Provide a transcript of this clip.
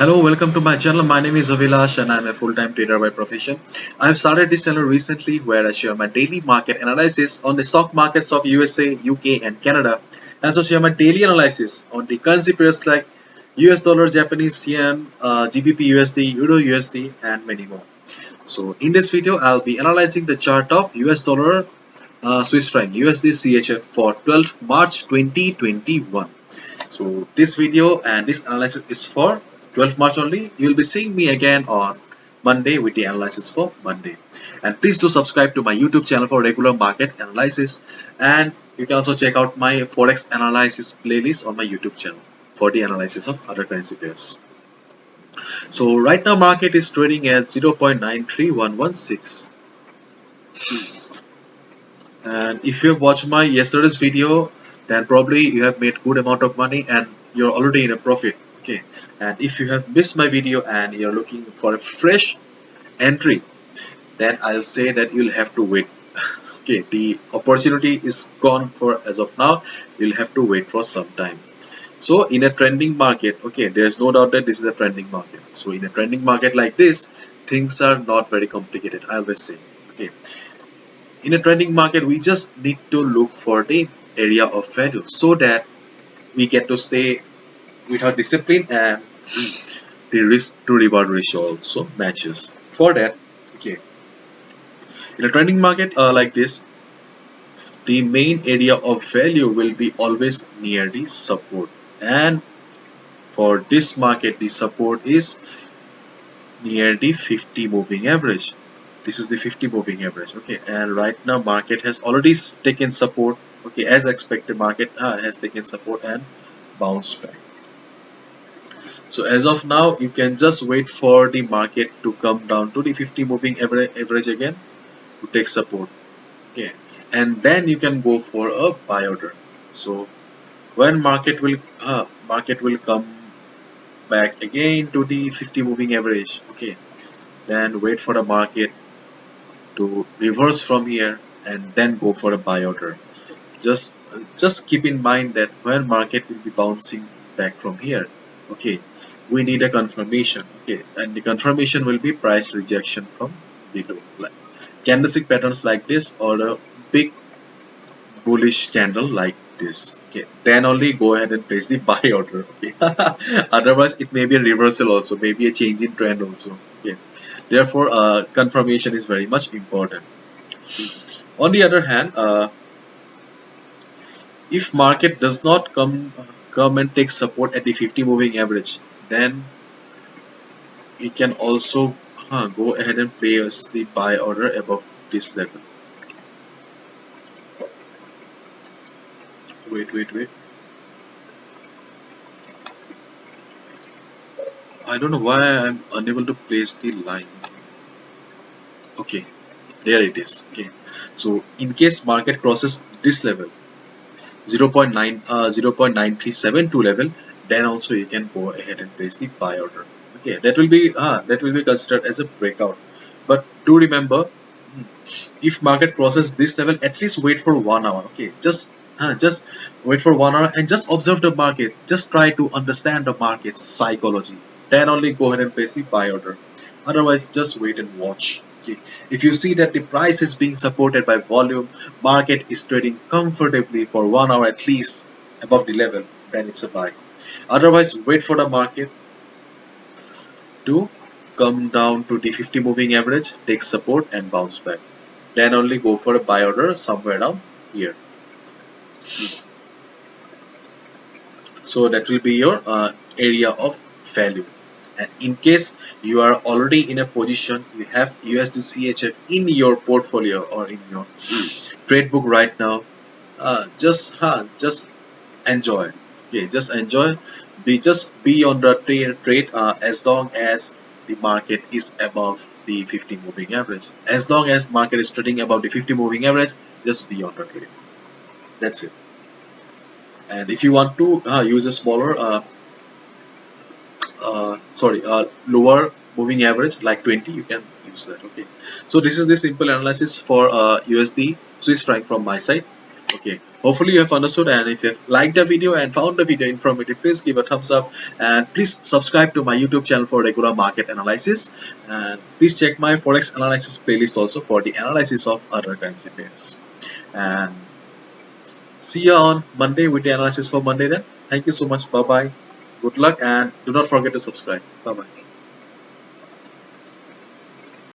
Hello, welcome to my channel. My name is Avilash and I'm a full-time trader by profession. I have started this channel recently where I share my daily market analysis on the stock markets of USA, UK and Canada, and also share my daily analysis on the currency pairs like US dollar, Japanese yen, GBP USD, Euro USD and many more. So in this video, I'll be analyzing the chart of US dollar, Swiss franc, USD CHF for 12th March 2021. So this video and this analysis is for 12 March only. You'll be seeing me again on Monday with the analysis for Monday. And please do subscribe to my YouTube channel for regular market analysis. And you can also check out my Forex analysis playlist on my YouTube channel for the analysis of other currency pairs. So right now market is trading at 0.93116. And if you have watched my yesterday's video, then probably you have made good amount of money and you're already in a profit. Okay, and if you have missed my video and you're looking for a fresh entry, then I'll say that you'll have to wait. Okay, the opportunity is gone for as of now. You'll have to wait for some time. So in a trending market, okay, there's no doubt that this is a trending market. So in a trending market like this, things are not very complicated, I always say. Okay, in a trending market we just need to look for the area of value so that we get to stay with our discipline and the risk to reward ratio also matches. For that, okay, in a trending market like this, the main area of value will be always near the support, and for this market the support is near the 50 moving average. This is the 50 moving average. Okay, and right now market has already taken support. Okay, as expected, market has taken support and bounced back. So as of now you can just wait for the market to come down to the 50 moving average again to take support. Okay, and then you can go for a buy order. So when market will come back again to the 50 moving average, okay, then wait for the market to reverse from here and then go for a buy order. Just keep in mind that when market will be bouncing back from here, okay, we need a confirmation. Okay, and the confirmation will be price rejection from below, like candlestick patterns like this or a big bullish candle like this. Okay, then only go ahead and place the buy order. Okay, otherwise it may be a reversal also, maybe a change in trend also. Okay, therefore confirmation is very much important. On the other hand, if market does not come and take support at the 50 moving average, then we can also go ahead and place the buy order above this level. Wait, I don't know why I'm unable to place the line. Okay, there it is. Okay, so in case market crosses this level, 0.9372 level, then also you can go ahead and place the buy order. Okay, that will be considered as a breakout. But do remember, if market crosses this level, at least wait for 1 hour. Okay, just wait for 1 hour and just observe the market. Just try to understand the market's psychology. Then only go ahead and place the buy order. Otherwise, just wait and watch. Okay. If you see that the price is being supported by volume, market is trading comfortably for 1 hour at least above the level, then it's a buy. Otherwise, wait for the market to come down to the 50 moving average, take support and bounce back. Then only go for a buy order somewhere down here. So that will be your area of value. And in case you are already in a position, you have USD CHF in your portfolio or in your trade book right now, just enjoy. Okay, just enjoy. Be on the trade as long as the market is above the 50 moving average. As long as market is trading above the 50 moving average, just be on the trade. That's it. And if you want to use a smaller lower moving average like 20, you can use that. Okay, so this is the simple analysis for USD Swiss franc from my side. Okay, hopefully you have understood, and if you have liked the video and found the video informative, please give a thumbs up and please subscribe to my YouTube channel for regular market analysis, and please check my Forex analysis playlist also for the analysis of other currency pairs. And see you on Monday with the analysis for Monday then. Thank you so much. Bye bye. Good luck and do not forget to subscribe. Bye bye.